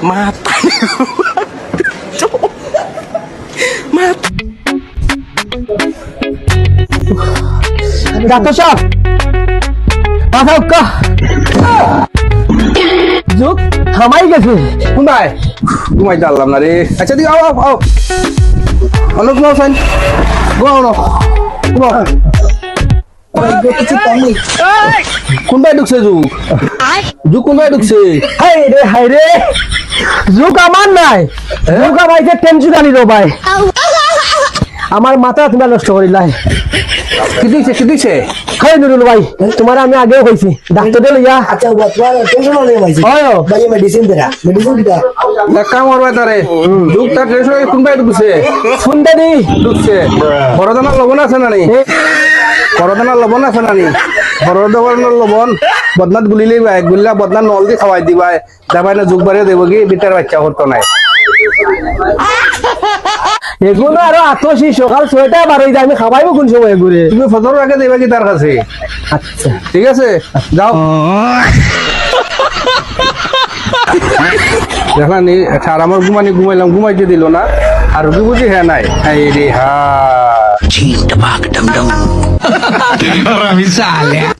mata mata doctor সাহেব মাথা উক্কা যুগ থামাই গেছে কোনটায় ঘুমাই জানলাম না রে আচ্ছা দিও আও আও অন্য ঘুমাও সাইন ঘুমাও না ঘুমাও কোনটায় ঢুকছে যুগ যুগ কোনটায় ঢুকছে হাই রে যুগ আমার নাই যুগ আমাইছে টেনশন আনি রো ভাই আমার মাথা তোমরা নষ্ট করিলাই কি দিছে খাই নুরুল ভাই তোমার আমি আগেও কইছি ডাক্তার লইয়া আচ্ছা তোমার টেনশন হলে মাইছি হয় ভাই মেডিসিন দিরা মেডিসিন দিরা এক কাম করবা তারে যুগ তার ট্রেন কোনটায় ঢুকছে শুনতে দি ঢুকছে বড়দানার লবণ আছে না নি বড়দানার লবণ আছে না নি বড়দানার লবণ বদনাত গুলিলেই ভাই গুলিলা বদনাত নল দিয়ে খাওয়াই দিবা দেবাই না যুগ বাড়িয়ে দেবো কি বিটার বাচ্চা করতো নাই এগুলো আরো আতসি সকাল 6টা 12 আমি খাওয়াইবো কোন সময় ঘুরে তুমি ফজর আগে দেবা কি তার কাছে আচ্ছা ঠিক আছে যাও দেখলা নি সারা আমার ঘুমাইলাম ঘুমাইতে দিল না আর রুগী বুঝি হ্যাঁ নাই হ্যাঁ রে হা Ching tabak dum dum. Rami Saleh.